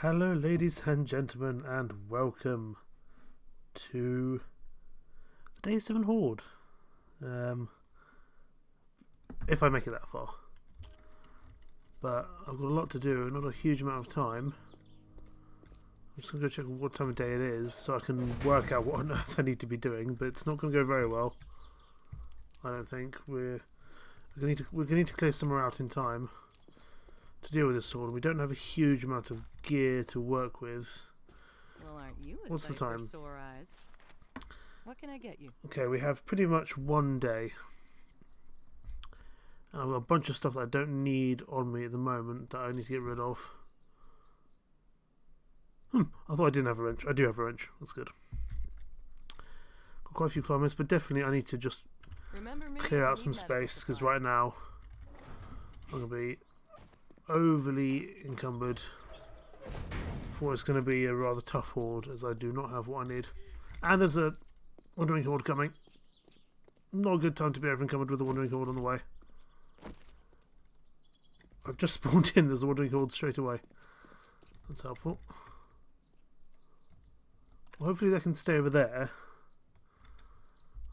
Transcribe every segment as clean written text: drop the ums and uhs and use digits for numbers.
Hello ladies and gentlemen, and welcome to the Day 7 Horde. If I make it that far. But I've got a lot to do, not a huge amount of time. I'm just going to go check what time of day it is so I can work out what on earth I need to be doing, but it's not going to go very well. I don't think. We're going to need to clear somewhere out in time to deal with this sword. We don't have a huge amount of gear to work with. Well, aren't you a What's the sight for time? sore eyes? What can I get you? Okay, we have pretty much one day. And I've got a bunch of stuff that I don't need on me at the moment that I need to get rid of. I thought I didn't have a wrench. I do have a wrench. That's good. Got quite a few climbers, but definitely I need to just clear out some space, because right now I'm going to be overly encumbered for what's going to be a rather tough horde, as I do not have what I need. And there's a wandering horde coming. Not a good time to be over encumbered with a wandering horde on the way. I've just spawned in, there's a wandering horde straight away. That's helpful. Well, hopefully they can stay over there.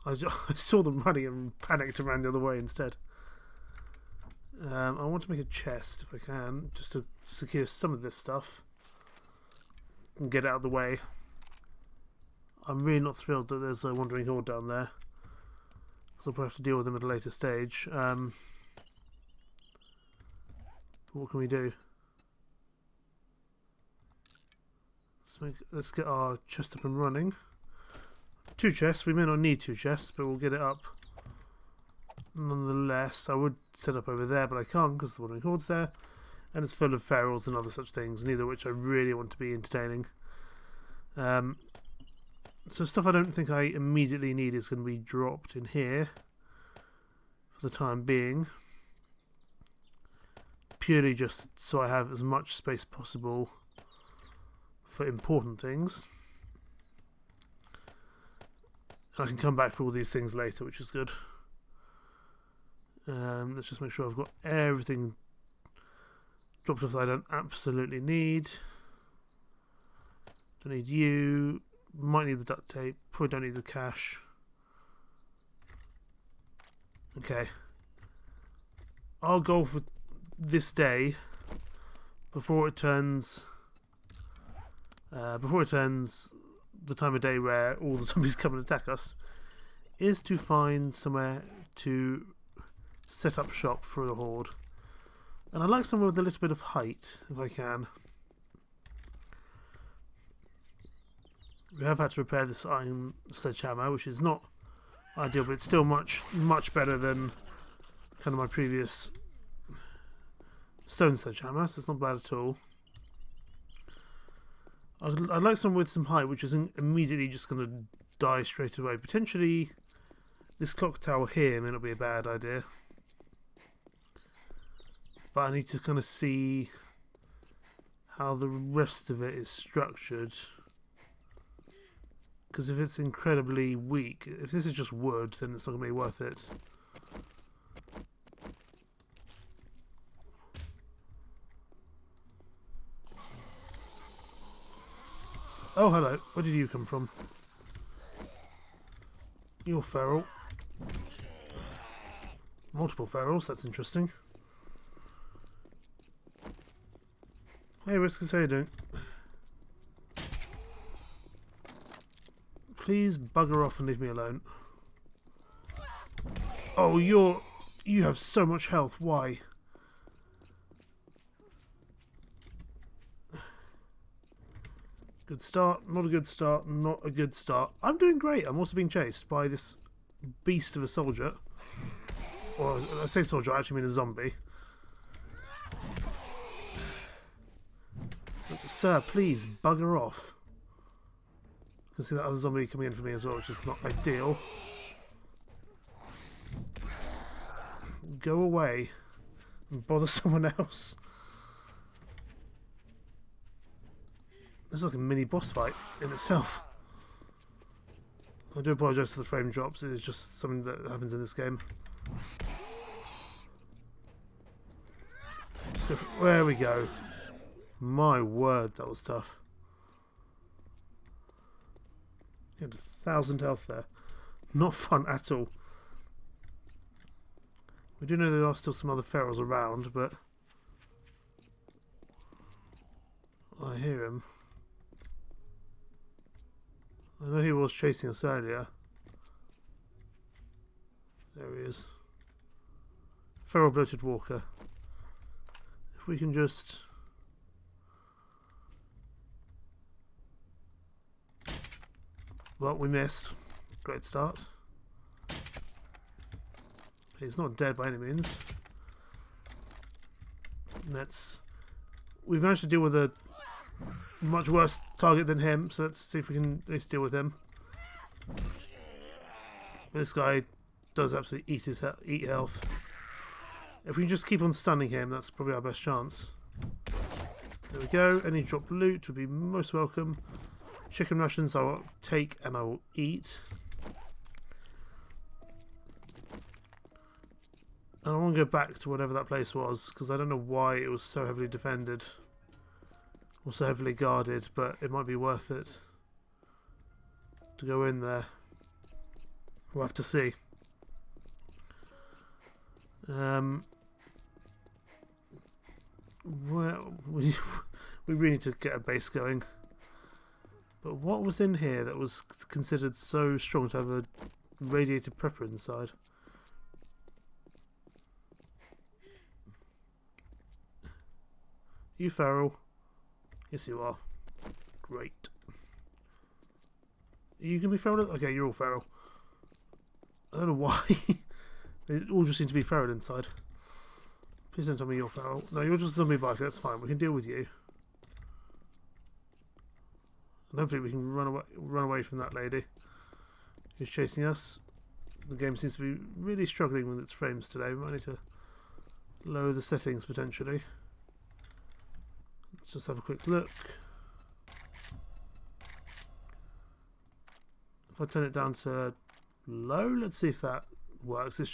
I saw them running and panicked and ran the other way instead. I want to make a chest if I can, just to secure some of this stuff and get it out of the way. I'm really not thrilled that there's a wandering horde down there, because I'll probably have to deal with them at a later stage. But what can we do? Let's get our chest up and running. 2 chests. We may not need 2 chests, but we'll get it up nonetheless. I would set up over there, but I can't because the wandering horde's there, and it's full of ferals and other such things, neither of which I really want to be entertaining. So stuff I don't think I immediately need is going to be dropped in here for the time being, purely just so I have as much space possible for important things. I can come back for all these things later, which is good. Let's just make sure I've got everything dropped off that I don't absolutely need. Don't need you. Might need the duct tape. Probably don't need the cash. Okay. Our goal for this day, before it turns the time of day where all the zombies come and attack us, is to find somewhere to set up shop for the horde. And I like somewhere with a little bit of height, if I can. We have had to repair this iron sledgehammer, which is not ideal, but it's still much better than kind of my previous stone sledgehammer, so it's not bad at all. I'd like someone with some height, which isn't immediately just going to die straight away. Potentially this clock tower here may not be a bad idea, but I need to kind of see how the rest of it is structured, because if it's incredibly weak, if this is just wood, then it's not going to be worth it. Oh, hello. Where did you come from? You're feral. Multiple ferals, that's interesting. Hey, Whiskers, how you doing? Please bugger off and leave me alone. Oh, you have so much health. Why? Good start, not a good start, not a good start. I'm doing great. I'm also being chased by this beast of a soldier. Or I say soldier, I actually mean a zombie. Look, sir, please bugger off. You can see that other zombie coming in for me as well, which is not ideal. Go away and bother someone else. This is like a mini boss fight in itself. I do apologise for the frame drops, it is just something that happens in this game. There we go. My word, that was tough. He had 1,000 health there. Not fun at all. We do know there are still some other ferals around, but I hear him. I know he was chasing us earlier. There he is. Feral bloated walker. If we can just... Well, we missed. Great start. He's not dead by any means. We've managed to deal with a much worse target than him, so let's see if we can at least deal with him. This guy does absolutely eat health. If we can just keep on stunning him, that's probably our best chance. There we go. Any drop loot would be most welcome. Chicken rations I will take and I will eat. And I want to go back to whatever that place was, because I don't know why it was so heavily defended. Or so heavily guarded, but it might be worth it to go in there. We'll have to see. Well, we really need to get a base going. But what was in here that was considered so strong to have a radiated prepper inside? You feral? Yes, you are. Great. Are you going to be feral? Okay, you're all feral. I don't know why. They all just seem to be feral inside. Please don't tell me you're feral. No, you're just a zombie biker. That's fine. We can deal with you. And hopefully we can run away from that lady who's chasing us. The game seems to be really struggling with its frames today. We might need to lower the settings potentially. Let's just have a quick look. If I turn it down to low, let's see if that works. It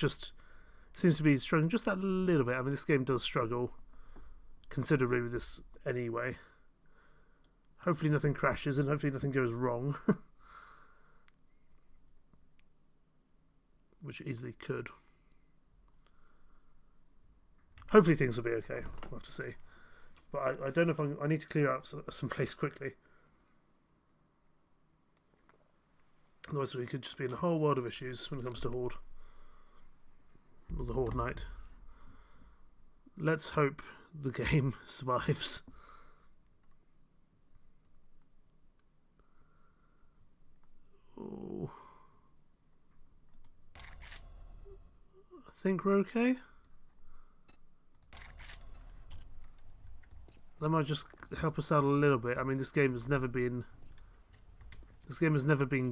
seems to be struggling just that little bit. I mean, this game does struggle considerably with this anyway. Hopefully nothing crashes and hopefully nothing goes wrong. Which it easily could. Hopefully things will be okay. We'll have to see. But I don't know if I need to clear out some place quickly. Otherwise we could just be in a whole world of issues when it comes to Horde. Or the Horde Night. Let's hope the game survives. Oh. I think we're okay. That might just help us out a little bit. I mean, this game has never been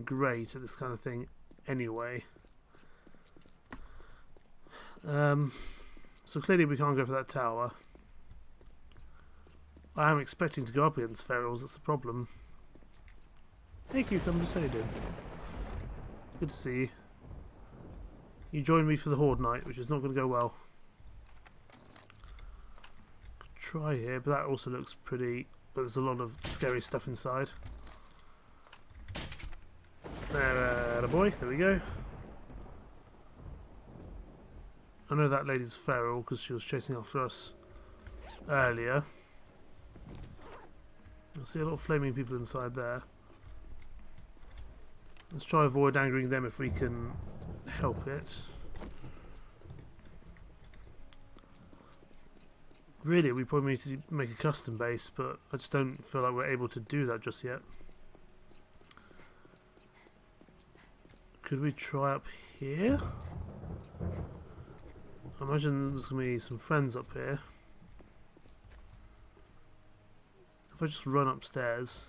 great at this kind of thing anyway. So clearly we can't go for that tower. I am expecting to go up against ferals, that's the problem. Hey Cucumbers, how you doing? Good to see you. You joined me for the Horde Night, which is not going to go well. Could try here, but that also looks pretty... But there's a lot of scary stuff inside. There, boy. There we go. I know that lady's feral because she was chasing after us earlier. I see a lot of flaming people inside there. Let's try avoid angering them if we can help it. Really, we probably need to make a custom base, but I just don't feel like we're able to do that just yet. Could we try up here? I imagine there's going to be some friends up here. If I just run upstairs.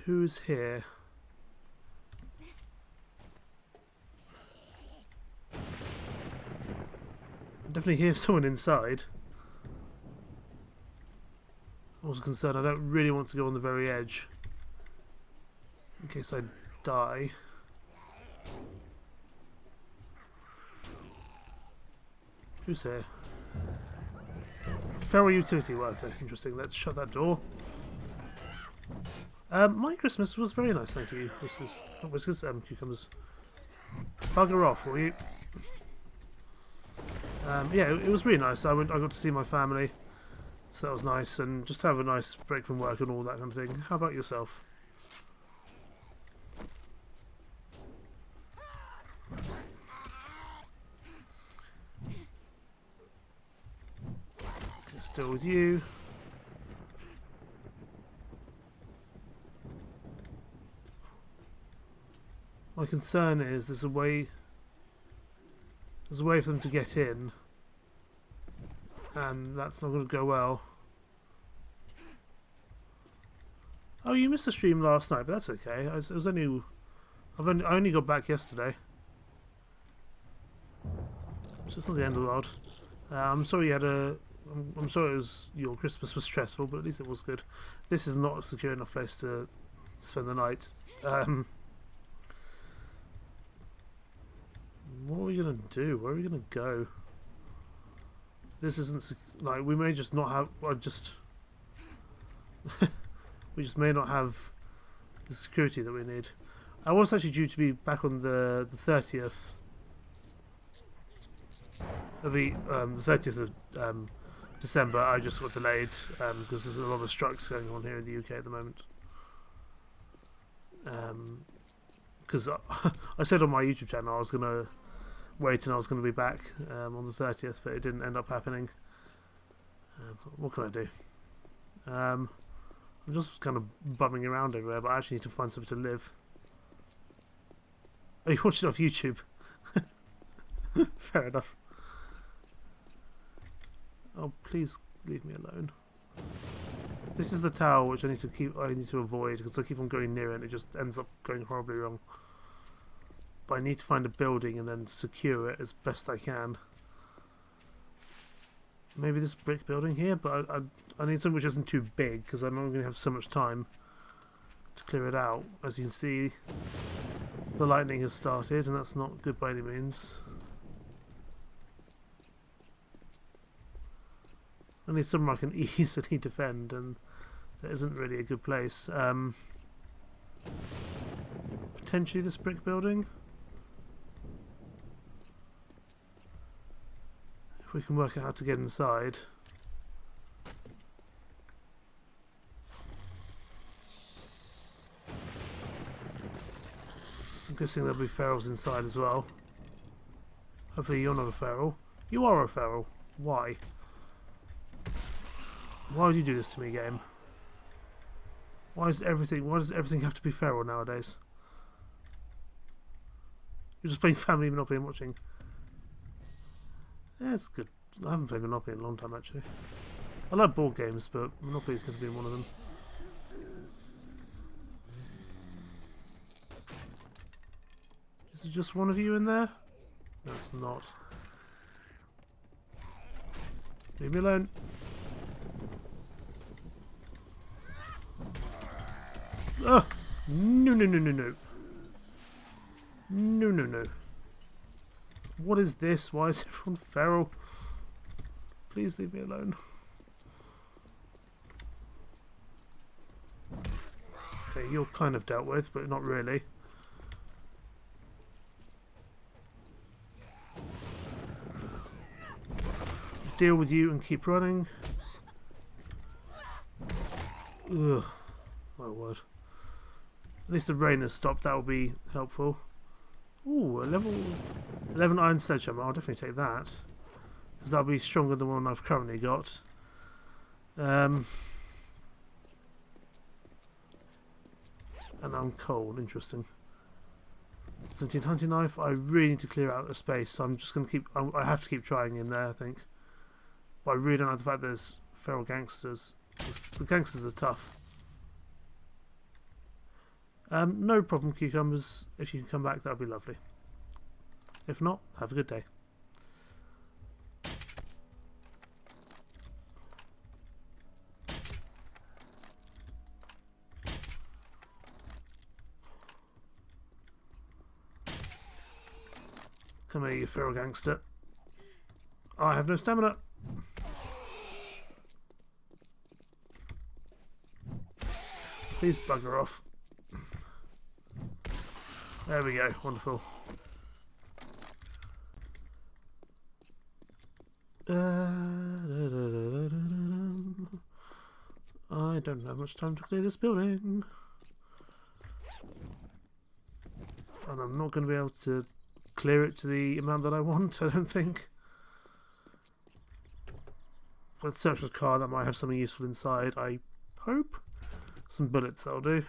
Who's here? I definitely hear someone inside. I was concerned I don't really want to go on the very edge. In case I die. Who's here? Feral utility worker. Interesting. Let's shut that door. My Christmas was very nice, thank you, Whiskers. Not Whiskers, cucumbers. Bugger off, will you? Yeah, it was really nice. I got to see my family, so that was nice, and just have a nice break from work and all that kind of thing. How about yourself? Still with you. My concern is there's a way for them to get in, and that's not going to go well. Oh, you missed the stream last night, but that's okay. It was only I only got back yesterday, so it's not the end of the world. I'm sorry you had a. I'm sorry your Christmas was stressful, but at least it was good. This is not a secure enough place to spend the night. What are we gonna do? Where are we gonna go? This isn't like we may just not have. We just may not have the security that we need. I was actually due to be back on the 30th of the 30th of December. I just got delayed because there's a lot of strikes going on here in the UK at the moment. Because I said on my YouTube channel I was gonna wait and I was going to be back on the 30th, but it didn't end up happening. What can I do? I'm just kind of bumming around everywhere, but I actually need to find something to live. Oh, you watch it off YouTube? Fair enough. Oh, please leave me alone. This is the tower which I need to avoid because I keep on going near it and it just ends up going horribly wrong. But I need to find a building and then secure it as best I can. Maybe this brick building here, but I need something which isn't too big because I'm not going to have so much time to clear it out. As you can see, the lightning has started and that's not good by any means. I need somewhere I can easily defend, and that isn't really a good place. Potentially this brick building. If we can work out how to get inside. I'm guessing there'll be ferals inside as well. Hopefully you're not a feral. You are a feral. Why? Why would you do this to me, game? Why does everything have to be feral nowadays? You're just playing Family Monopoly and watching. Yeah, it's good. I haven't played Monopoly in a long time, actually. I like board games, but Monopoly's never been one of them. Is it just one of you in there? No, it's not. Leave me alone. Ugh! No, no, no, no, no. No, no, no. What is this? Why is everyone feral? Please leave me alone. Okay, you're kind of dealt with, but not really. Deal with you and keep running. Ugh. My word. At least the rain has stopped, that will be helpful. Ooh, a level 11 iron sledgehammer, I'll definitely take that. Because that'll be stronger than the one I've currently got. And I'm cold, interesting. 17 hunting knife, I really need to clear out the space, so I'm just going to keep... I have to keep trying in there, I think. But I really don't like the fact there's feral gangsters. The gangsters are tough. No problem, cucumbers. If you can come back, that would be lovely. If not, have a good day. Come here, you feral gangster. I have no stamina. Please bugger off. There we go. Wonderful. I don't have much time to clear this building. And I'm not going to be able to clear it to the amount that I want, I don't think. Let's search the car, that might have something useful inside, I hope. Some bullets, that'll do.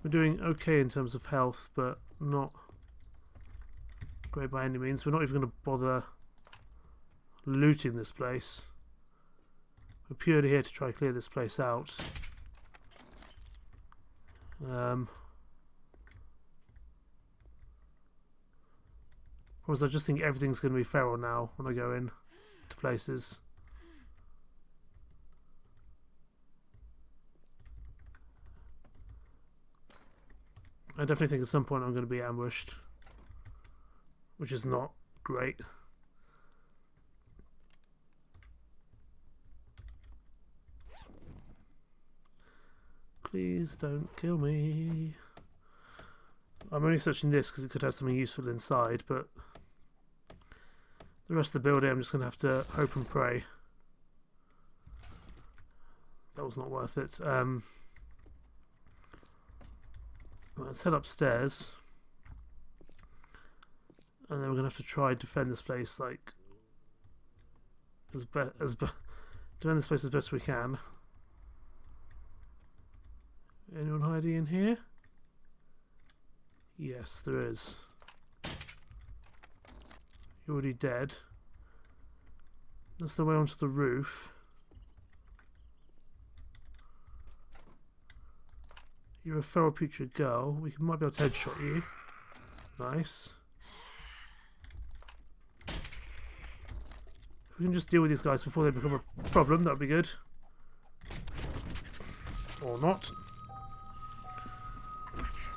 We're doing okay in terms of health, but not great by any means. We're not even going to bother looting this place. We're purely here to try to clear this place out. Whereas I just think everything's going to be feral now when I go in to places. I definitely think at some point I'm going to be ambushed, which is not great. Please don't kill me. I'm only searching this because it could have something useful inside, but the rest of the building I'm just going to have to hope and pray. That was not worth it. Let's head upstairs. And then we're going to have to try and defend this place like defend this place as best we can. Anyone hiding in here? Yes, there is. You're already dead. That's the way onto the roof. You're a feral putrid girl. We might be able to headshot you. Nice. If we can just deal with these guys before they become a problem, that would be good. Or not.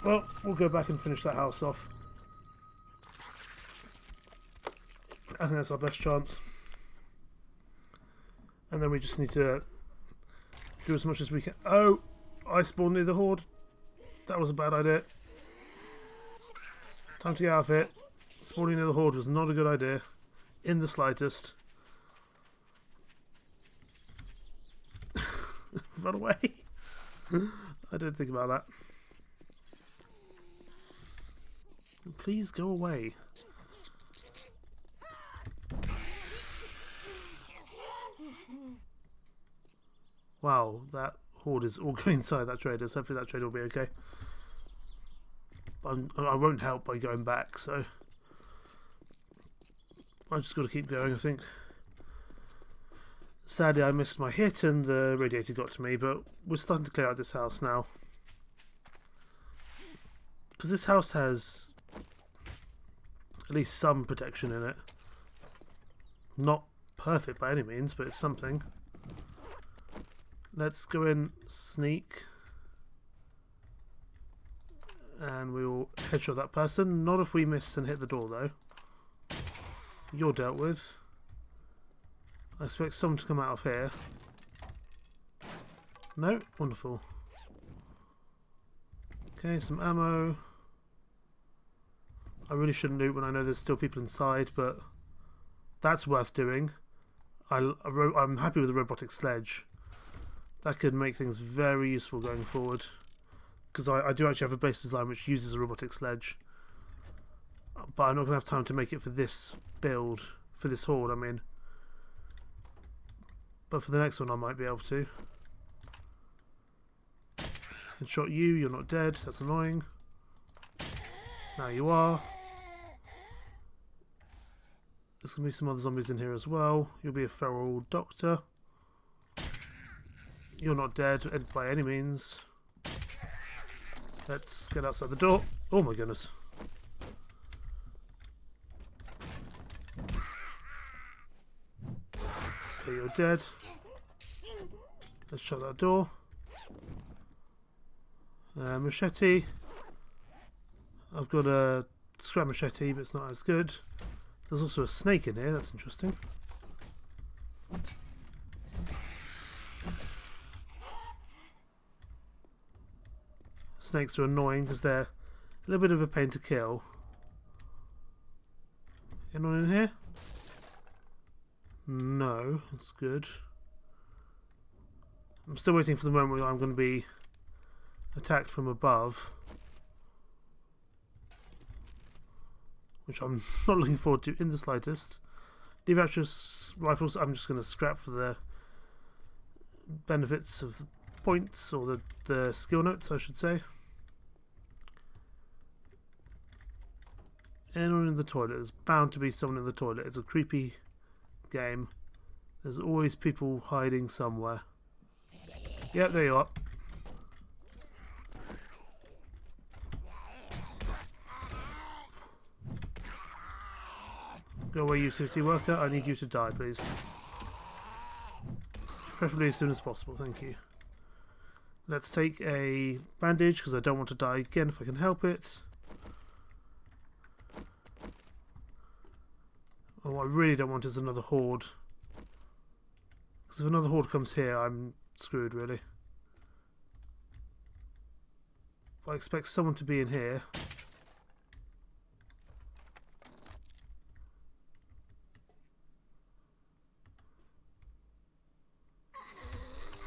Well, we'll go back and finish that house off. I think that's our best chance. And then we just need to do as much as we can. Oh! I spawned near the horde. That was a bad idea. Time to get out of it. Spawning near the horde was not a good idea. In the slightest. Run away. I didn't think about that. Please go away. Wow, that horde is all going inside that trader, so hopefully that trader will be okay. I won't help by going back, so I've just got to keep going, I think. Sadly, I missed my hit and the radiator got to me, but we're starting to clear out this house now. Because this house has at least some protection in it. Not perfect by any means, but it's something. Let's go in, sneak. And we will headshot that person. Not if we miss and hit the door, though. You're dealt with. I expect someone to come out of here. No? Wonderful. Okay, some ammo. I really shouldn't loot when I know there's still people inside, but that's worth doing. I'm happy with the robotic sledge. That could make things very useful going forward. Because I do actually have a base design which uses a robotic sledge. But I'm not going to have time to make it for this build. For this horde, I mean. But for the next one I might be able to. Headshot you, you're not dead. That's annoying. Now you are. There's going to be some other zombies in here as well. You'll be a feral doctor. You're not dead by any means. Let's get outside the door. Oh my goodness. Okay, you're dead. Let's shut that door. Machete. I've got a scrap machete, but it's not as good. There's also a snake in here, that's interesting. snakes are annoying because they're a little bit of a pain to kill. Anyone in here? No, that's good. I'm still waiting for the moment where I'm going to be attacked from above, which I'm not looking forward to in the slightest. Lever-action rifles I'm just going to scrap for the benefits of points, or the skill notes I should say. Anyone in the toilet? There's bound to be someone in the toilet. It's a creepy game. There's always people hiding somewhere. Yep, there you are. Go away, utility worker. I need you to die, please. Preferably as soon as possible, thank you. Let's take a bandage, because I don't want to die again if I can help it. Oh, what I really don't want is another horde. Because if another horde comes here, I'm screwed, really. I expect someone to be in here.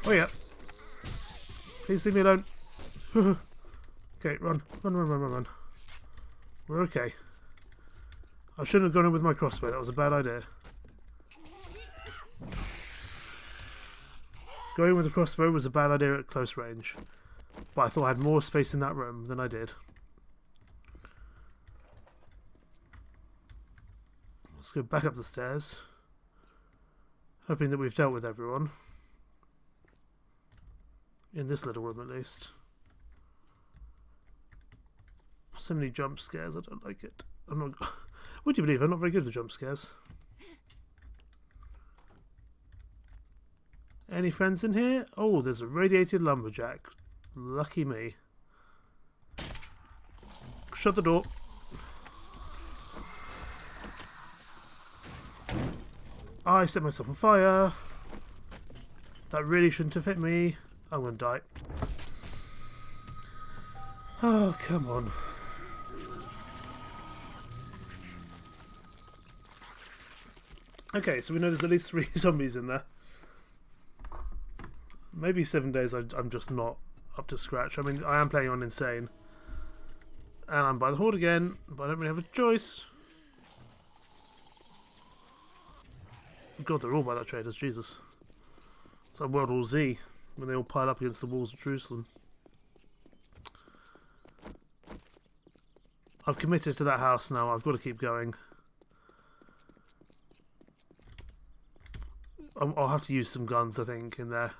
Oh yeah. Please leave me alone. Okay, run. Run. We're okay. I shouldn't have gone in with my crossbow. That was a bad idea. Going with the crossbow was a bad idea at close range. But I thought I had more space in that room than I did. Let's go back up the stairs. Hoping that we've dealt with everyone. In this little room, at least. So many jump scares, I don't like it. I'm not... Would you believe I'm not very good with jump scares? Any friends in here? Oh, there's a radiated lumberjack. Lucky me. Shut the door. I set myself on fire. That really shouldn't have hit me. I'm going to die. Oh, come on. Okay, so we know there's at least 3 zombies in there. Maybe 7 days I'm just not up to scratch. I mean, I am playing on insane. And I'm by the horde again, but I don't really have a choice. God, they're all by that traders, Jesus. It's like World War Z, when they all pile up against the walls of Jerusalem. I've committed to that house now, I've got to keep going. I'll have to use some guns, I think, in there.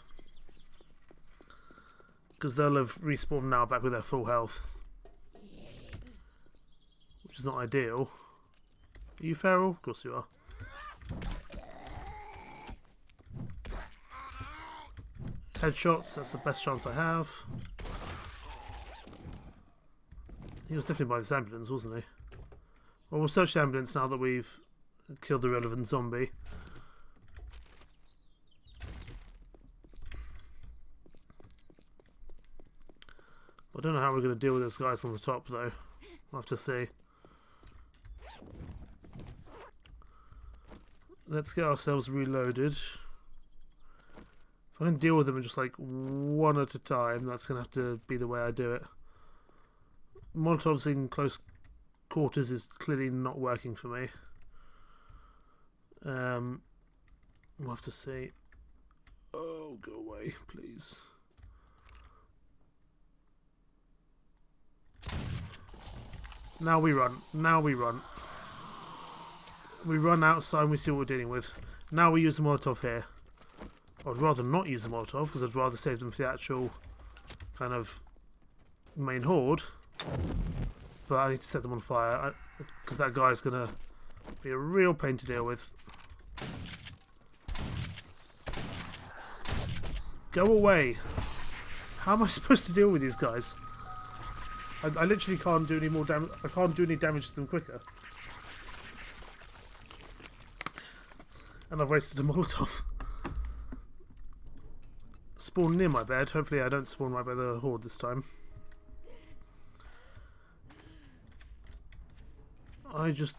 Because they'll have respawned now back with their full health. Which is not ideal. Are you feral? Of course you are. Headshots, that's the best chance I have. He was definitely by this ambulance, wasn't he? Well, we'll search the ambulance now that we've killed the relevant zombie. I don't know how we're going to deal with those guys on the top, though. We'll have to see. Let's get ourselves reloaded. If I can deal with them in just like one at a time, that's going to have to be the way I do it. Molotovs in close quarters is clearly not working for me. We'll have to see. Oh, go away, please. Now we run. Now we run. We run outside and we see what we're dealing with. Now we use the Molotov here. I'd rather not use the Molotov because I'd rather save them for the actual kind of main horde. But I need to set them on fire because that guy's going to be a real pain to deal with. Go away. How am I supposed to deal with these guys? I literally can't do any more damage. I can't do any damage to them quicker. And I've wasted a Molotov. Spawn near my bed. Hopefully I don't spawn right by the horde this time. I just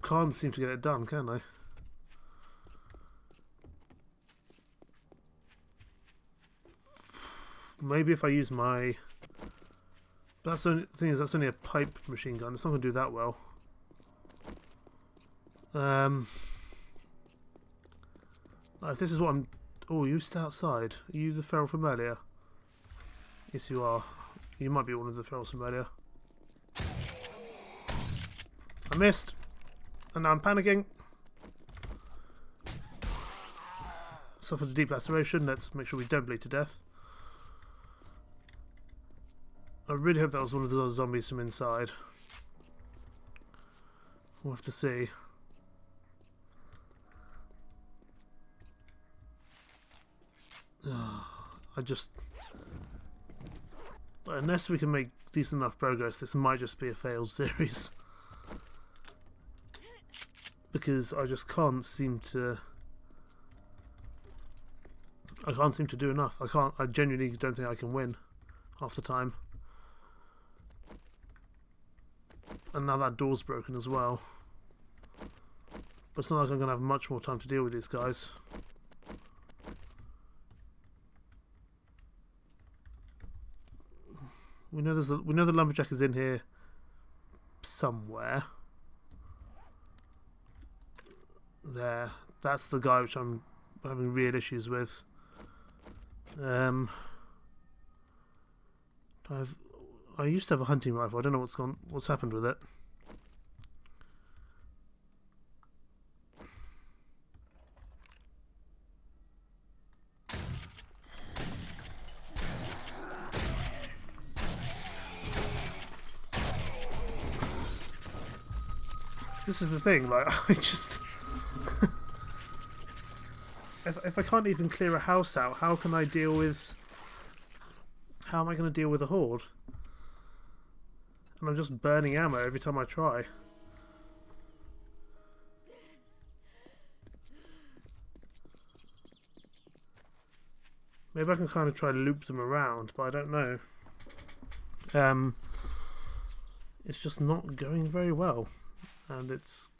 can't seem to get it done, can I? Maybe if I use my... But that's the only thing is that's only a pipe machine gun. It's not going to do that well. If this is what I'm... Oh, you stay outside. Are you the feral from earlier? Yes, you are. You might be one of the ferals from earlier. I missed. And now I'm panicking. Suffered a deep laceration. Let's make sure we don't bleed to death. I really hope that was one of those zombies from inside. We'll have to see. I just... Unless we can make decent enough progress, this might just be a failed series. Because I just can't seem to... I can't seem to do enough. I genuinely don't think I can win half the time. And now that door's broken as well. But it's not like I'm going to have much more time to deal with these guys. We know the lumberjack is in here somewhere. There. That's the guy which I'm having real issues with. I used to have a hunting rifle. I don't know what's happened with it. This is the thing, like, I just... if I can't even clear a house out, how can I deal with... How am I going to deal with a horde? And I'm just burning ammo every time I try. Maybe I can kind of try to loop them around, but I don't know. It's just not going very well. And it's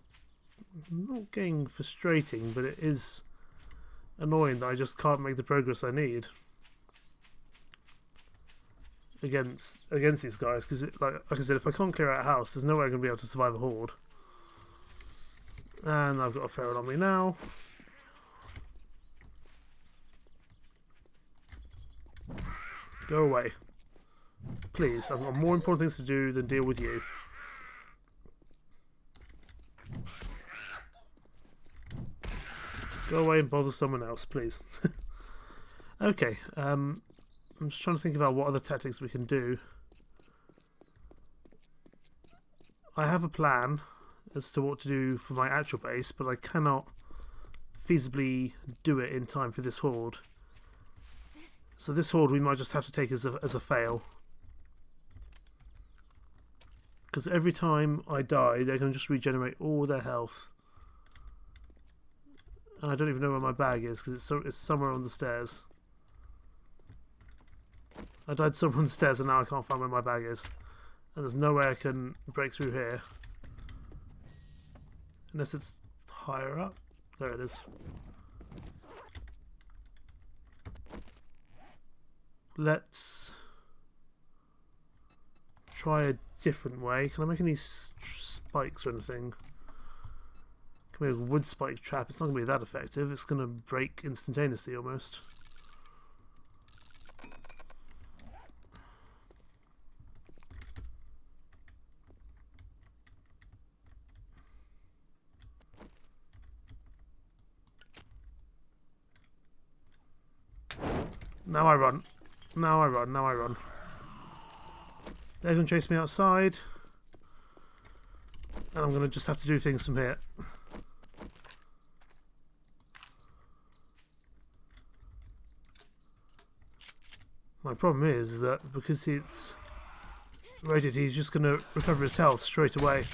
not getting frustrating, but it is annoying that I just can't make the progress I need against these guys. Because, like I said, if I can't clear out a house, there's no way I'm going to be able to survive a horde. And I've got a feral on me now. Go away. Please, I've got more important things to do than deal with you. Go away and bother someone else, please. Okay, I'm just trying to think about what other tactics we can do. I have a plan as to what to do for my actual base, but I cannot feasibly do it in time for this horde. So this horde we might just have to take as a fail. Because every time I die, they're going to just regenerate all their health. And I don't even know where my bag is, because it's somewhere on the stairs. I died somewhere on the stairs and now I can't find where my bag is. And there's no way I can break through here. Unless it's higher up. There it is. Let's try a different way. Can I make any spikes or anything? Can we make a wood spike trap? It's not going to be that effective. It's going to break instantaneously almost. Now I run. Now I run. Now I run. They're going to chase me outside. And I'm going to just have to do things from here. My problem is that because it's rated, he's just going to recover his health straight away.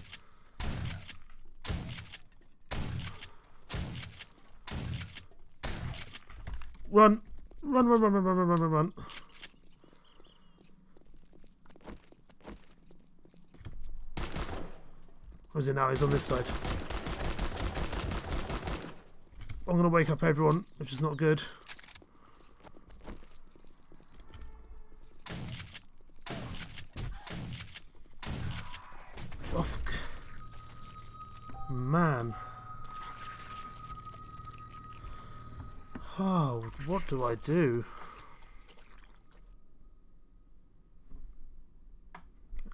Run! Run, run, run, run, run, run, run, run. is he now? He's on this side. I'm going to wake up everyone, which is not good. Oh, fuck. Man. Oh, what do I do?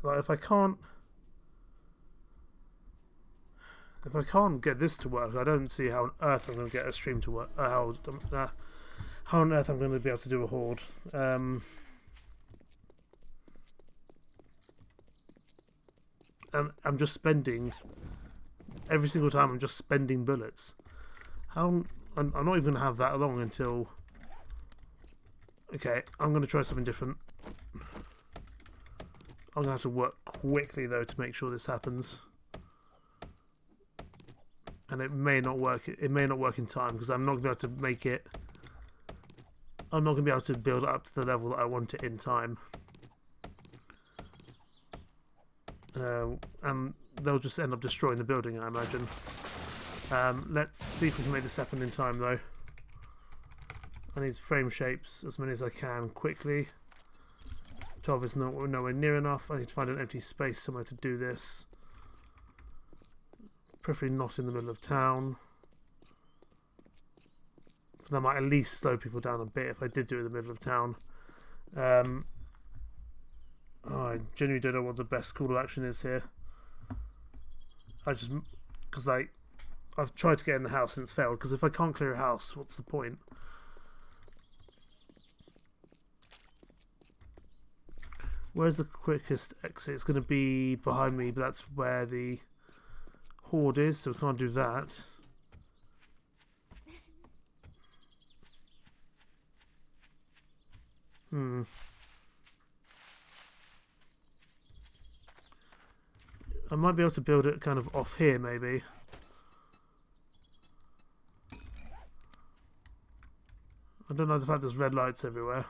Like, if I can't get this to work, I don't see how on earth I'm going to get a stream to work. How on earth I'm going to be able to do a horde. And I'm just spending every single time. I'm just spending bullets. How? I'm not even going to have that long until. Okay, I'm going to try something different. I'm going to have to work quickly though to make sure this happens. And it may not work. It may not work in time because I'm not going to be able to make it. I'm not going to be able to build it up to the level that I want it in time. And they'll just end up destroying the building, I imagine. Let's see if we can make this happen in time, though. I need frame shapes as many as I can quickly. 12 is nowhere near enough. I need to find an empty space somewhere to do this. Preferably not in the middle of town. That might at least slow people down a bit if I did do it in the middle of town. Oh, I genuinely don't know what the best call to action is here. Because like, I've tried to get in the house and it's failed. Because if I can't clear a house, what's the point? Where's the quickest exit? It's going to be behind me, but that's where the horde is, so we can't do that. I might be able to build it kind of off here, maybe. I don't know the fact there's red lights everywhere.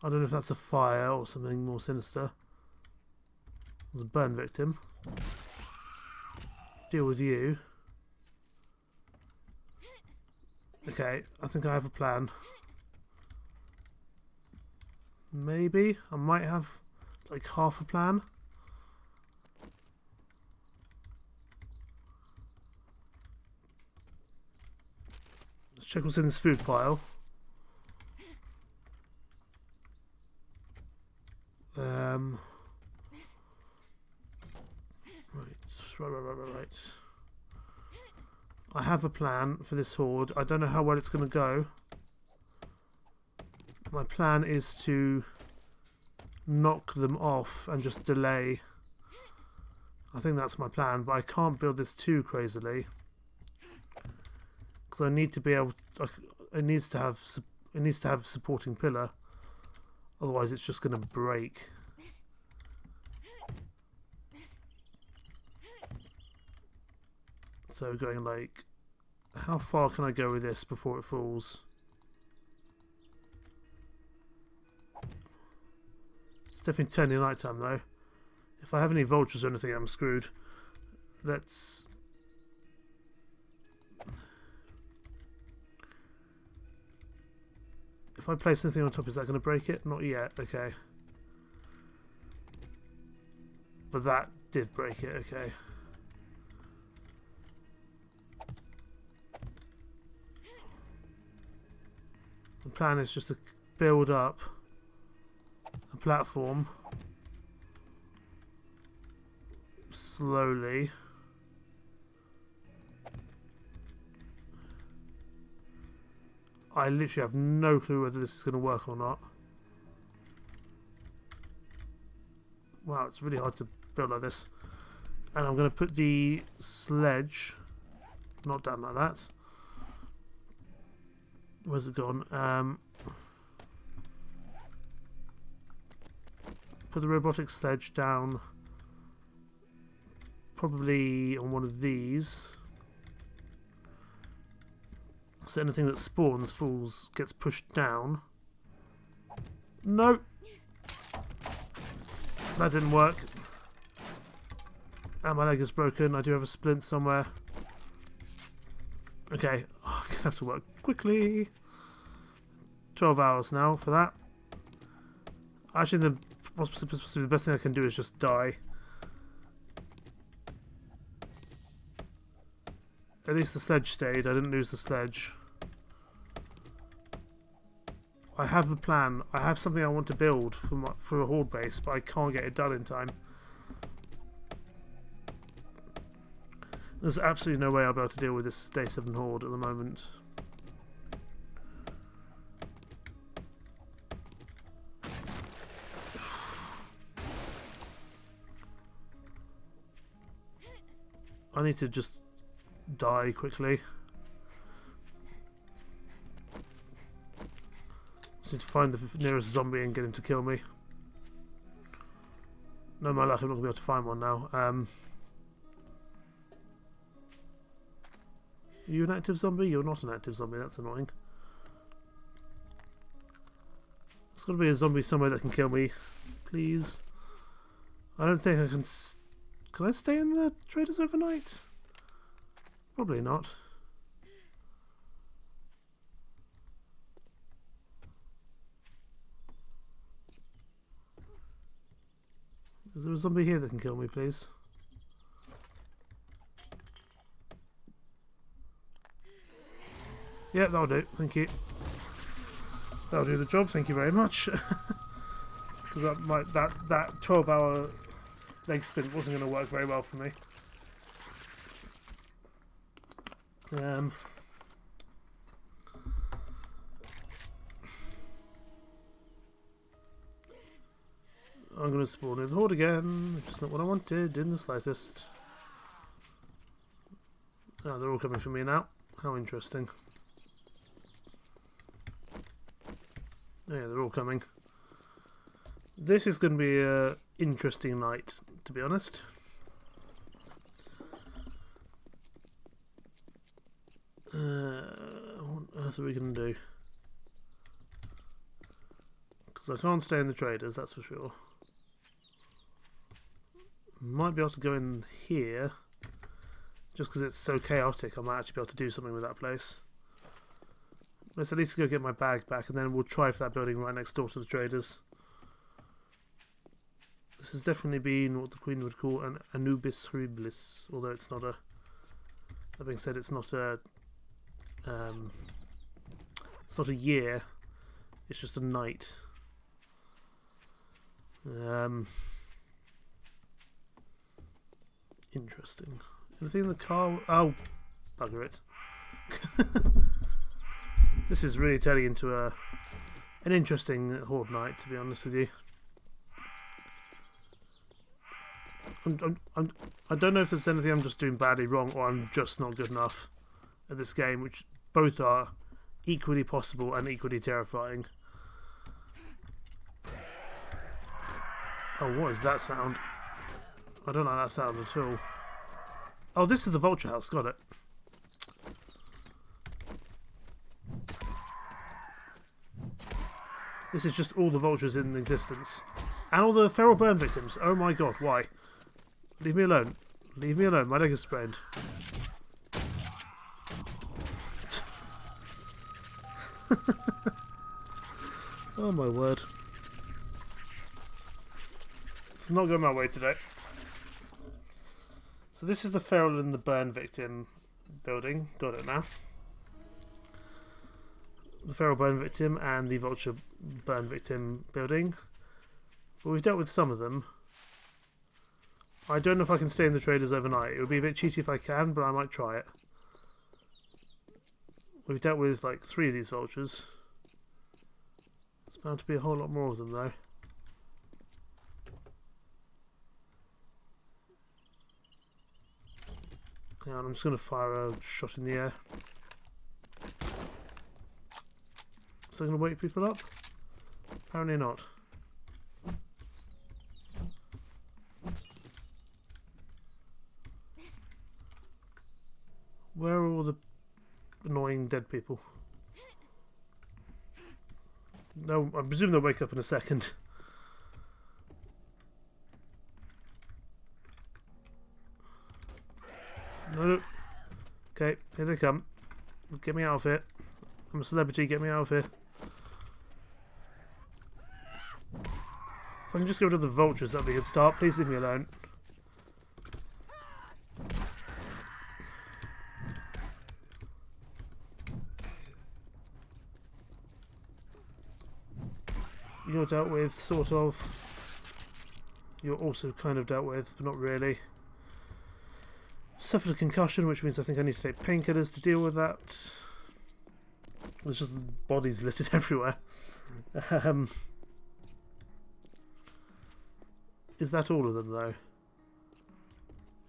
I don't know if that's a fire or something more sinister. There's a burn victim. Deal with you. Okay, I think I have a plan. Maybe I might have like half a plan. Let's check what's in this food pile. Right. I have a plan for this horde. I don't know how well it's going to go. My plan is to knock them off and just delay. I think that's my plan, but I can't build this too crazily because I need to be able. It needs to have supporting pillar. Otherwise, it's just going to break. So going like, how far can I go with this before it falls? It's definitely turning night time though. If I have any vultures or anything, I'm screwed. Let's. If I place anything on top, is that going to break it? Not yet. Okay. But that did break it. Okay. The plan is just to build up a platform slowly. I literally have no clue whether this is going to work or not. Wow, it's really hard to build like this. And I'm going to put the sledge not down like that. Where's it gone? Put the robotic sledge down probably on one of these. So anything that spawns gets pushed down. No! That didn't work. And my leg is broken. I do have a splint somewhere. Okay. Oh, I'm going to have to work quickly. 12 hours now for that. Actually, the best thing I can do is just die. At least the sledge stayed. I didn't lose the sledge. I have a plan. I have something I want to build for a horde base, but I can't get it done in time. There's absolutely no way I'll be able to deal with this Day 7 horde at the moment. I need to just die quickly. Just need to find the nearest zombie and get him to kill me. No, my luck, I'm not going to be able to find one now. Are you an active zombie? You're not an active zombie, that's annoying. There's got to be a zombie somewhere that can kill me. Please. I don't think I can... Can I stay in the traders overnight? Probably not. Is there a zombie here that can kill me, please? Yeah, that'll do. Thank you. That'll do the job. Thank you very much. Because that 12-hour leg sprint wasn't going to work very well for me. I'm going to spawn in the horde again, which is not what I wanted in the slightest. Oh, they're all coming for me now. How interesting. Oh, yeah, they're all coming. This is going to be an interesting night, to be honest. What on earth are we going to do? Because I can't stay in the traders, that's for sure. Might be able to go in here. Just because it's so chaotic, I might actually be able to do something with that place. Let's at least go get my bag back, and then we'll try for that building right next door to the traders. This has definitely been what the Queen would call an Anubis horribilis, although it's not a... That being said, it's not a... it's not a year, it's just a night. Interesting. Anything in the car? Oh, bugger it. This is really turning into an interesting horde night, to be honest with you. I don't know if there's anything I'm just doing badly wrong or I'm just not good enough at this game, which both are equally possible and equally terrifying. Oh, what is that sound? I don't like that sound at all. Oh, this is the vulture house, got it. This is just all the vultures in existence. And all the feral burn victims. Oh my god, why? Leave me alone. Leave me alone, my leg is sprained. Oh my word. It's not going my way today. So this is the feral and the burn victim building. Got it now. The feral burn victim and the vulture burn victim building. But we've dealt with some of them. I don't know if I can stay in the traders overnight. It would be a bit cheaty if I can, but I might try it. We've dealt with like 3 of these vultures. There's bound to be a whole lot more of them though. Hang on, I'm just going to fire a shot in the air. Is that going to wake people up? Apparently not. Where are all the annoying dead people? No, I presume they'll wake up in a second. Where are all the annoying dead people? No, I presume they'll wake up in a second. No. Okay, here they come. Get me out of here. I'm a celebrity, get me out of here. If I can just get rid of the vultures, that'd be a good start. Please leave me alone. You're dealt with, sort of. You're also kind of dealt with, but not really. Suffered a concussion, which means I think I need to take painkillers to deal with that. There's just bodies littered everywhere. Is that all of them, though?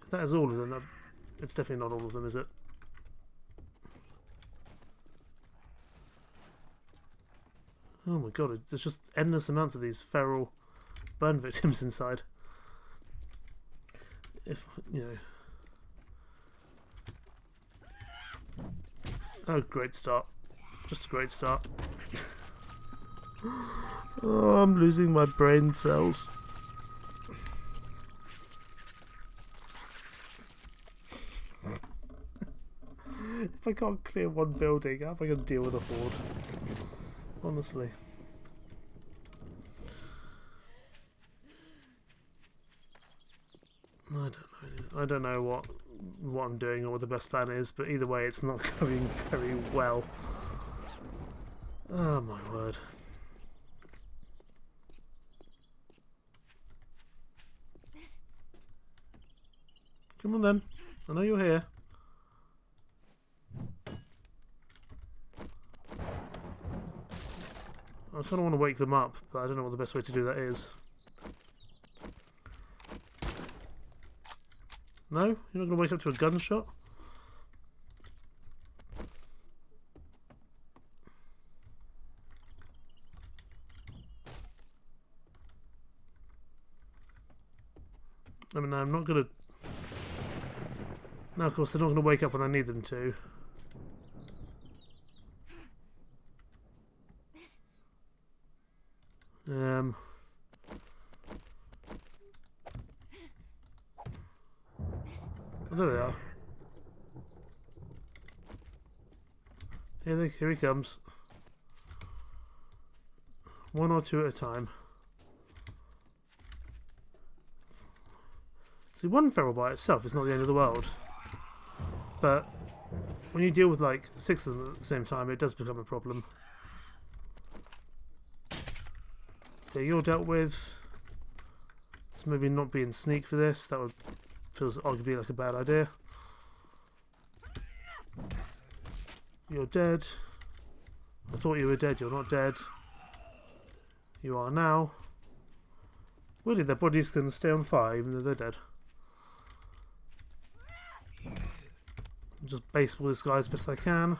If that is all of them, it's definitely not all of them, is it? Oh my god, there's just endless amounts of these feral burn victims inside. If, you know... Oh, great start. Just a great start. Oh, I'm losing my brain cells. If I can't clear one building, how am I going to deal with a horde? Honestly. I don't know what I'm doing or what the best plan is, but either way it's not going very well. Oh my word. Come on then. I know you're here. I kind of want to wake them up, but I don't know what the best way to do that is. No? You're not going to wake up to a gunshot? I mean, I'm not going to... No, of course, they're not going to wake up when I need them to. Oh, there they are. Here he comes. One or two at a time. See, one feral by itself is not the end of the world. But when you deal with like 6 of them at the same time, it does become a problem. Okay, you're dealt with. Let's maybe not be in sneak for this. That would feels arguably like a bad idea. You're dead. I thought you were dead. You're not dead. You are now. Weirdly, their bodies can stay on fire even though they're dead. Just baseball this guy as best I can.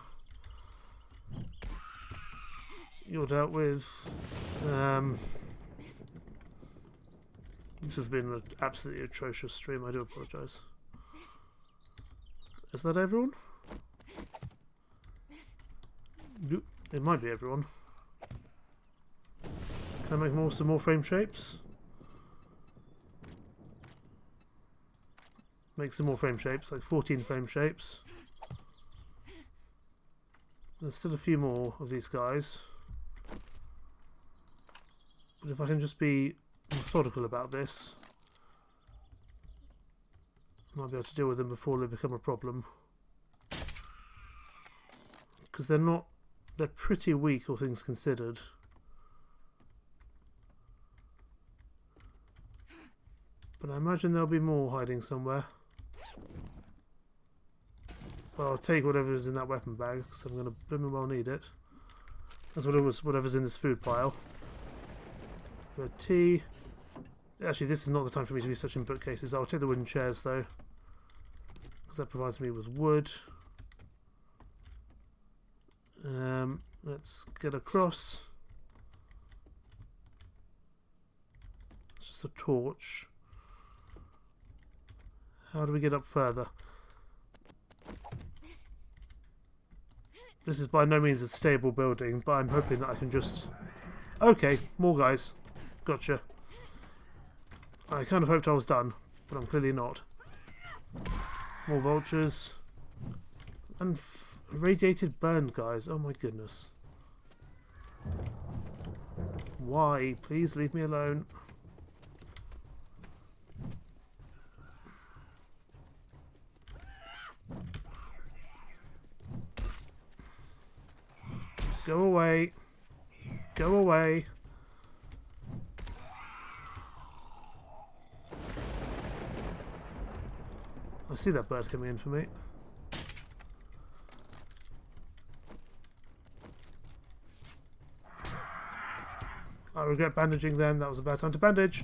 You're dealt with. This has been an absolutely atrocious stream. I do apologise. Is that everyone? It might be everyone. Can I make some more frame shapes? Make some more frame shapes, like 14 frame shapes. There's still a few more of these guys. But if I can just be methodical about this, I might be able to deal with them before they become a problem. Because they're pretty weak, all things considered. But I imagine there'll be more hiding somewhere. But I'll take whatever's in that weapon bag, because I'm going to blooming well need it. That's whatever's in this food pile. Got tea. Actually, this is not the time for me to be searching bookcases. I'll take the wooden chairs, though, because that provides me with wood. Let's get across. It's just a torch. How do we get up further? This is by no means a stable building, but I'm hoping that I can just... Okay, more guys. Gotcha. I kind of hoped I was done, but I'm clearly not. More vultures. And radiated burn, guys. Oh my goodness. Why? Please leave me alone. Go away. Go away. I see that bird coming in for me. I regret bandaging then. That was a bad time to bandage.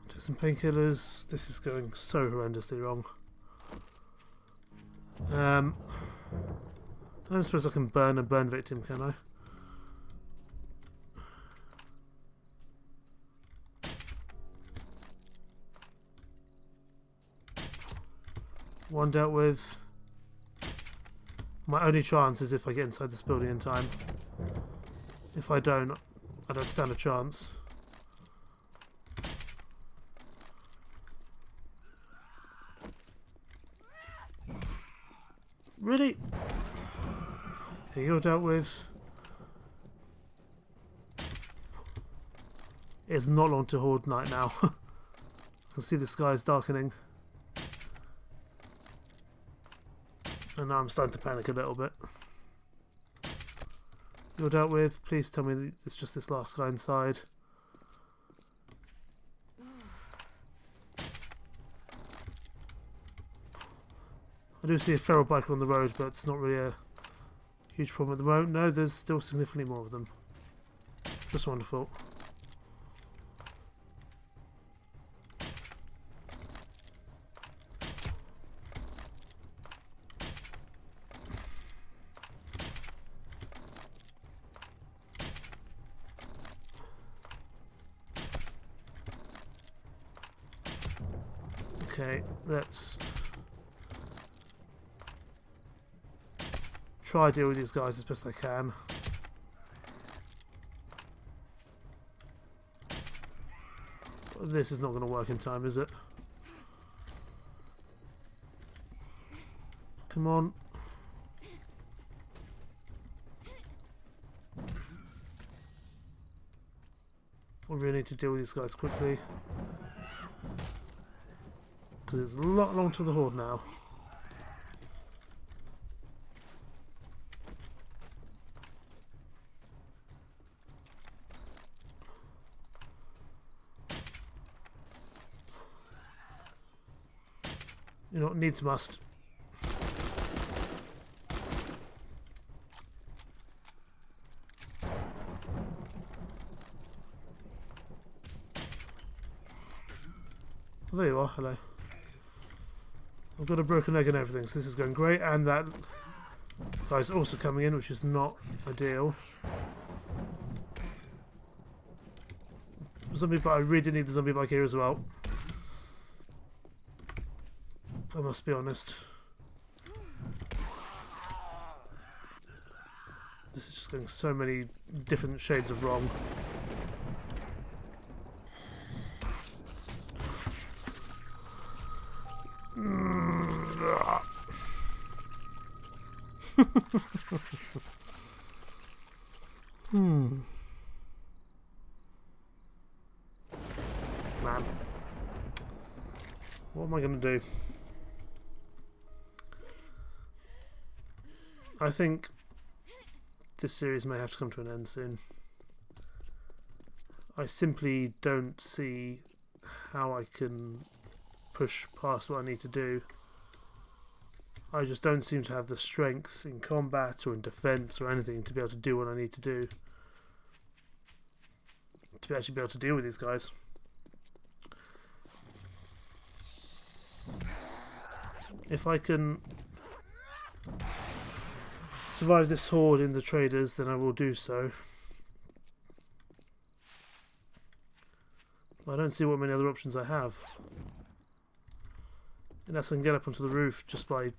Take some painkillers. This is going so horrendously wrong. I don't suppose I can burn a burn victim, can I? One dealt with. My only chance is if I get inside this building in time. If I don't stand a chance. Really? Okay, you're dealt with. It's not long to horde night now. I can see the sky is darkening. And now I'm starting to panic a little bit. You're dealt with. Please tell me that it's just this last guy inside. I do see a feral biker on the road, but it's not really a huge problem at the moment. No, there's still significantly more of them. Just wonderful. Okay, let's try to deal with these guys as best I can. This is not going to work in time, is it? Come on. We really need to deal with these guys quickly. Because it's a lot long to the horde now. You know what, needs must. Well, there you are, hello. I've got a broken leg and everything, so this is going great, and that guy's also coming in, which is not ideal. Zombie bike, I really did need the zombie bike here as well. I must be honest. This is just going so many different shades of wrong. Man. What am I going to do? I think this series may have to come to an end soon. I simply don't see how I can push past what I need to do. I just don't seem to have the strength in combat or in defense or anything to be able to do what I need to do. To actually be able to deal with these guys. If I can survive this horde in the traders, then I will do so. I don't see what many other options I have. Unless I can get up onto the roof just by...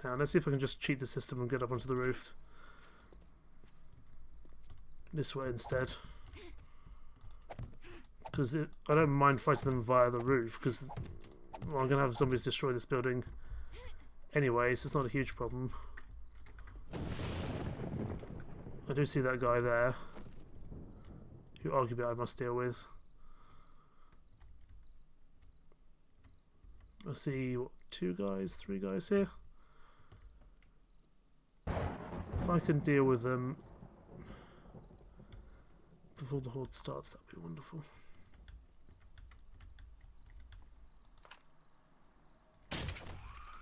Now, let's see if I can just cheat the system and get up onto the roof. This way instead. because I don't mind fighting them via the roof, because I'm going to have zombies destroy this building anyway, so it's not a huge problem. I do see that guy there, who arguably I must deal with. I see, what, 2 guys, 3 guys here? If I can deal with them before the horde starts, that'd be wonderful.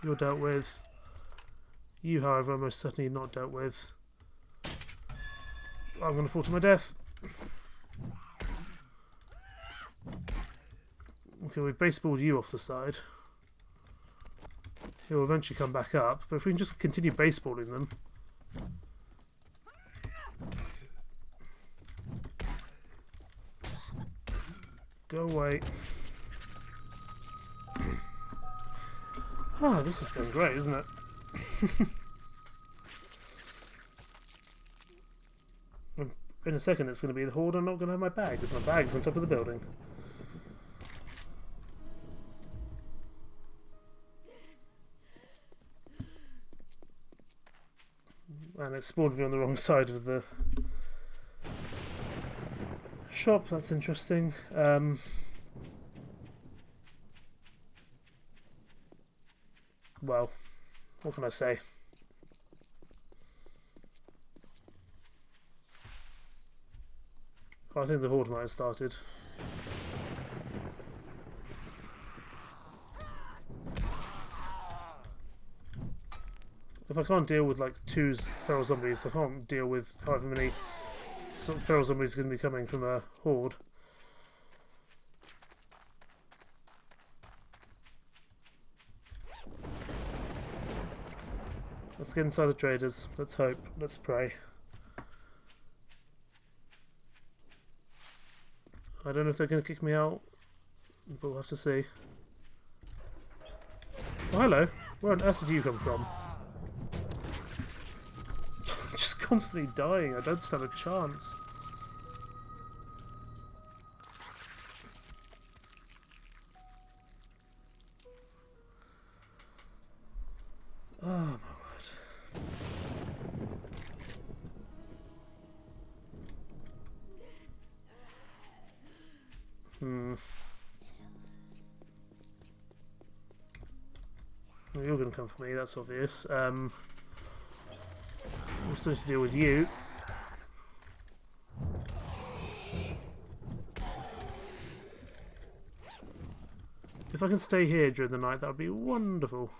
You're dealt with. You, however, are most certainly not dealt with. I'm going to fall to my death. Okay, we've baseballed you off the side. He'll eventually come back up, but if we can just continue baseballing them. Go away. Ah, this is going great, isn't it? In a second it's going to be the horde. I'm not going to have my bag, because my bag's on top of the building. And it spawned me on the wrong side of the shop. That's interesting. Well, what can I say? I think the horde might have started. If I can't deal with like 2 feral zombies, I can't deal with however many feral zombies are going to be coming from a horde. Let's get inside the traders. Let's hope. Let's pray. I don't know if they're going to kick me out, but we'll have to see. Oh, hello. Where on earth did you come from? Just constantly dying. I don't stand a chance. Oh my word. Well, you're going to come for me, that's obvious. We're supposed to deal with you. If I can stay here during the night, that would be wonderful.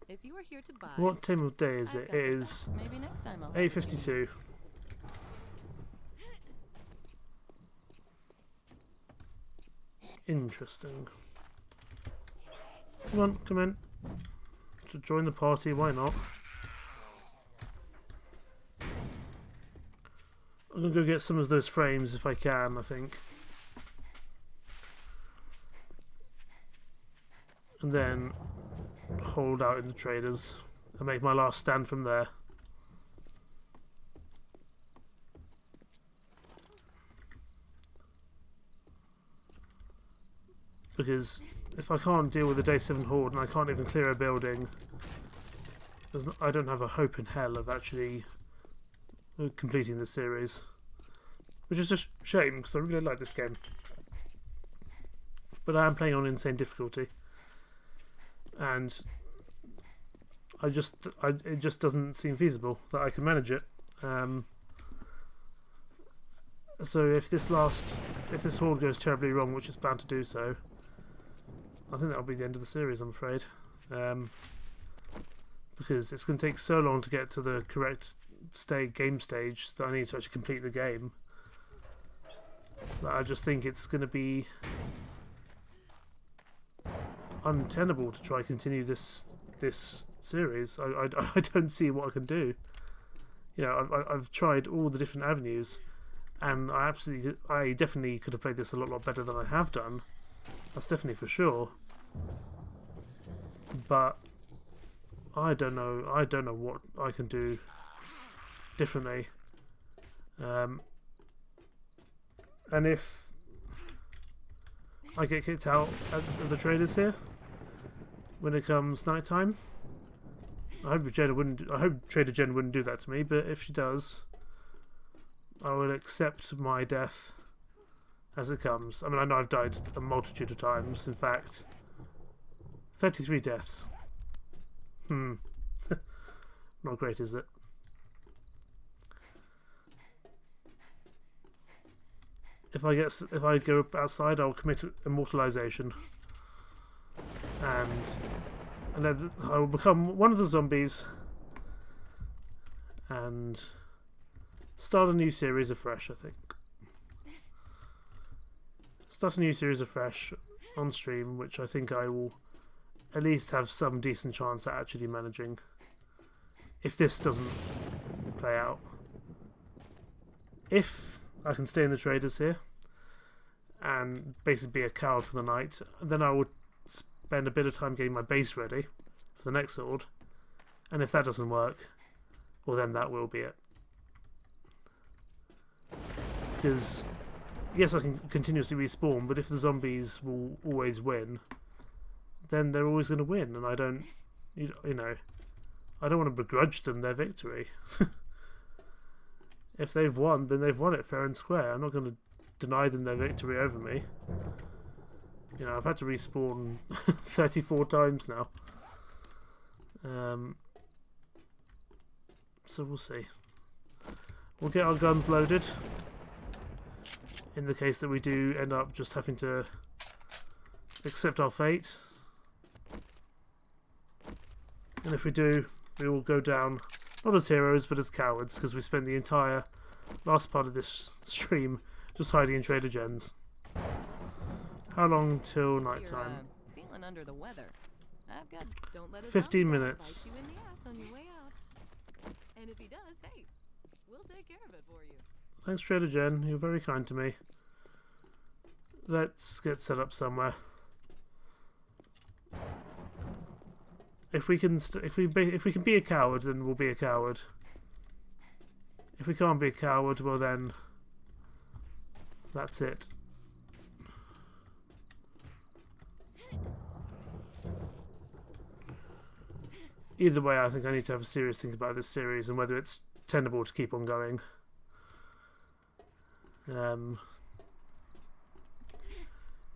If you are here to buy, what time of day is it? It is maybe next time 8:52. Interesting. Come on, come in. To join the party, why not? I'm gonna go get some of those frames if I can, I think. And then hold out in the traders and make my last stand from there. Because if I can't deal with the Day 7 Horde and I can't even clear a building, I don't have a hope in hell of actually completing the series. Which is a shame, because I really like this game. But I am playing on insane difficulty. And it just doesn't seem feasible that I can manage it. So if this horde goes terribly wrong, which it's bound to do so, I think that'll be the end of the series, I'm afraid. Because it's going to take so long to get to the correct game stage that I need to actually complete the game, that I just think it's going to be untenable to try continue this series. I don't see what I can do. You know, I've tried all the different avenues, and I definitely could have played this a lot better than I have done. That's definitely for sure. But I don't know what I can do differently. And if I get kicked out of the traders here when it comes night time, I hope Trader Jen wouldn't do that to me, but if she does, I will accept my death as it comes. I mean, I know I've died a multitude of times. In fact, 33 deaths. Not great, is it? If I go outside, I'll commit immortalization, and then I will become one of the zombies and start a new series afresh. I think start a new series afresh on stream, which I think I will at least have some decent chance at actually managing. If this doesn't play out, if I can stay in the traders here and basically be a coward for the night, then I would spend a bit of time getting my base ready for the next horde. And if that doesn't work, well, then that will be it. Because yes, I can continuously respawn, but if the zombies will always win, then they're always going to win, and I don't, you know, I don't want to begrudge them their victory. If they've won, then they've won it fair and square. I'm not going to deny them their victory over me. You know, I've had to respawn 34 times now. So we'll see. We'll get our guns loaded, in the case that we do end up just having to accept our fate. And if we do, we will go down, not as heroes, but as cowards, because we spent the entire last part of this stream just hiding in Trader Jen's. How long till night time? You're feeling under the weather. I've got don't let it 15 minutes. bite you in the ass on your way out. And if he does, hey, we'll take care of it for you. Thanks, Trader Jen. You're very kind to me. Let's get set up somewhere. If we can be a coward, then we'll be a coward. If we can't be a coward, well then, that's it. Either way, I think I need to have a serious think about this series and whether it's tenable to keep on going.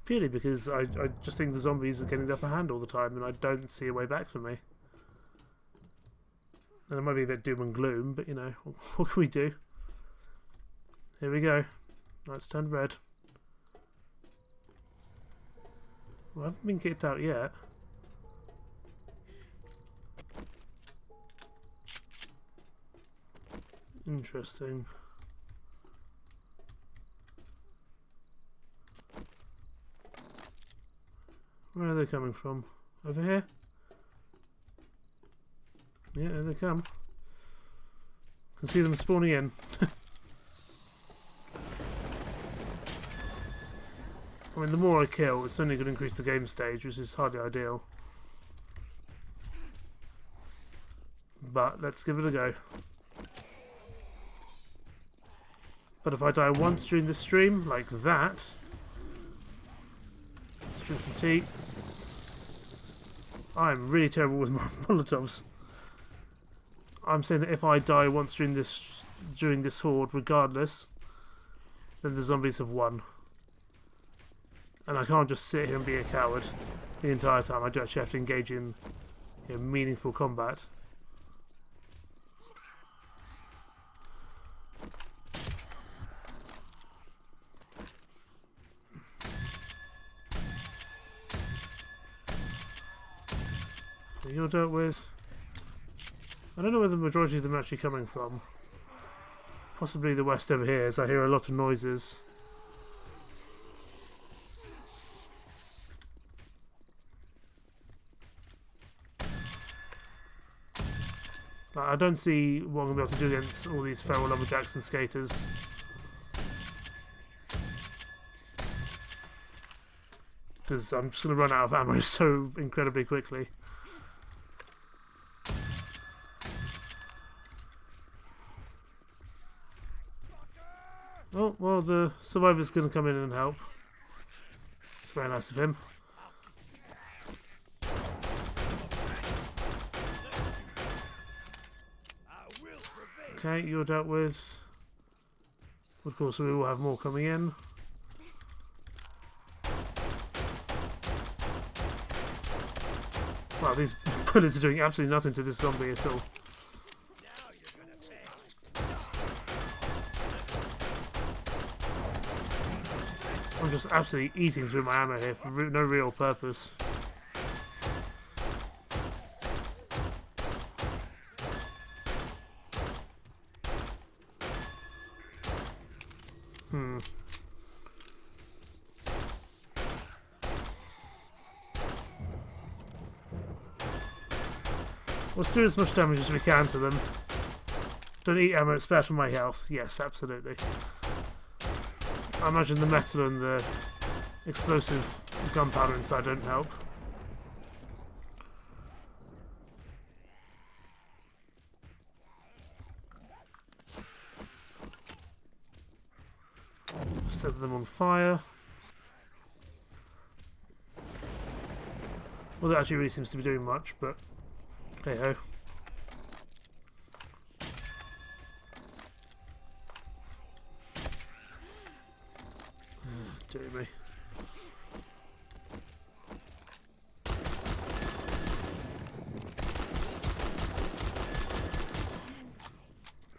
Purely because I just think the zombies are getting the upper hand all the time, and I don't see a way back for me. And it might be a bit doom and gloom, but you know, what can we do? Here we go. Lights turned red. Well, I haven't been kicked out yet. Interesting. Where are they coming from? Over here? Yeah, there they come. Can see them spawning in. I mean, the more I kill, it's only going to increase the game stage, which is hardly ideal. But let's give it a go. But if I die once during this stream, like that... Let's drink some tea. I'm really terrible with my Molotovs. I'm saying that if I die once during this horde, regardless, then the zombies have won. And I can't just sit here and be a coward the entire time. I do actually have to engage in meaningful combat. You're dealt with. I don't know where the majority of them are actually coming from. Possibly the west over here, as I hear a lot of noises. But I don't see what I'm going to be able to do against all these feral lumberjacks and skaters. Because I'm just going to run out of ammo so incredibly quickly. Oh, well, the survivor's going to come in and help. It's very nice of him. Okay, you're dealt with. Of course, we will have more coming in. Wow, these bullets are doing absolutely nothing to this zombie at all. I'm just absolutely eating through my ammo here for no real purpose. Let's do as much damage as we can to them. Don't eat ammo, it's better for my health. Yes, absolutely. I imagine the metal and the explosive gunpowder inside don't help. Set them on fire. Well, that actually really seems to be doing much, but hey ho. Dear me.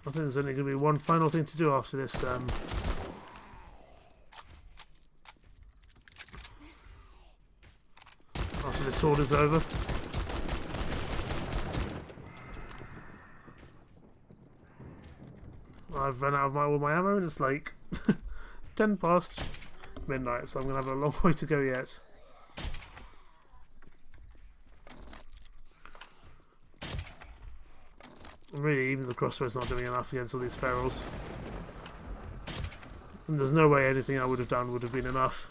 I think there's only going to be one final thing to do after this. After this horde is over. I've run out of all my ammo and it's like 10 past midnight, so I'm going to have a long way to go yet. Really, even the crossbow's not doing enough against all these ferals. And there's no way anything I would have done would have been enough.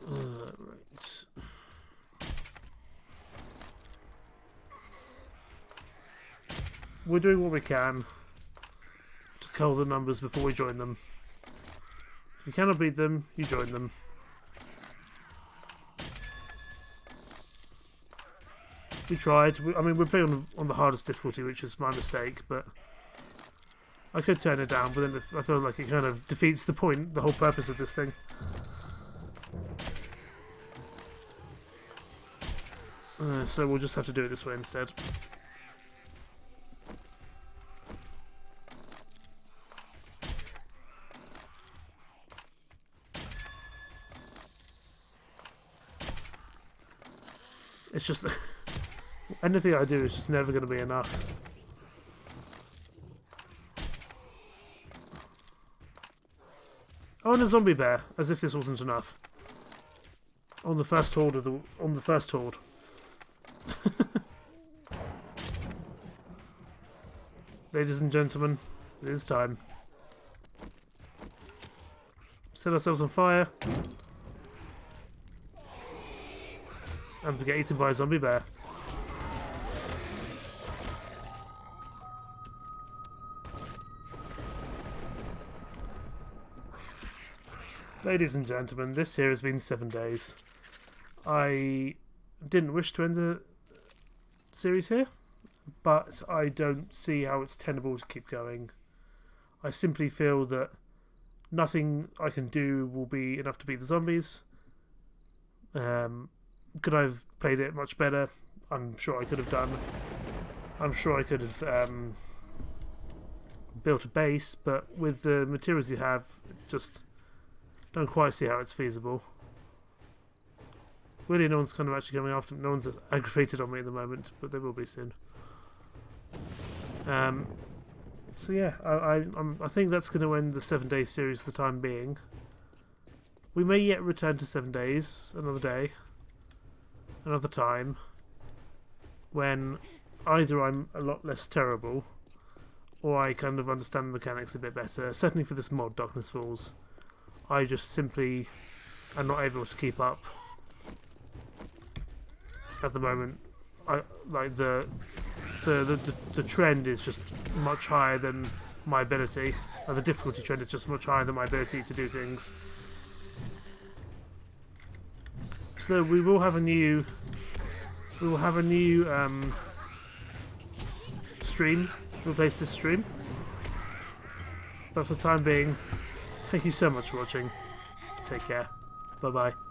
Right. We're doing what we can to cull the numbers before we join them. If you cannot beat them, you join them. We tried. I mean, we're playing on the hardest difficulty, which is my mistake, but I could turn it down, but then I feel like it kind of defeats the point, the whole purpose of this thing. So we'll just have to do it this way instead. It's just anything I do is just never going to be enough. Oh, and a zombie bear, as if this wasn't enough. On the first horde on the first horde. Ladies and gentlemen, it is time. Set ourselves on fire. And we get eaten by a zombie bear. Ladies and gentlemen, this here has been 7 days. I didn't wish to end the series here, but I don't see how it's tenable to keep going. I simply feel that nothing I can do will be enough to beat the zombies. Could I have played it much better? I'm sure I could have done. I'm sure I could have built a base, but with the materials you have, just don't quite see how it's feasible. Really, no one's kind of actually coming after me. No one's aggravated on me at the moment, but they will be soon. So yeah, I think that's going to end the 7-day series for the time being. We may yet return to 7 days, another day, another time, when either I'm a lot less terrible, or I kind of understand the mechanics a bit better. Certainly for this mod, Darkness Falls, I just simply am not able to keep up at the moment. Like the trend is just much higher than my ability. The difficulty trend is just much higher than my ability to do things. So we will have a new stream to replace this stream. But for the time being, thank you so much for watching. Take care. Bye bye.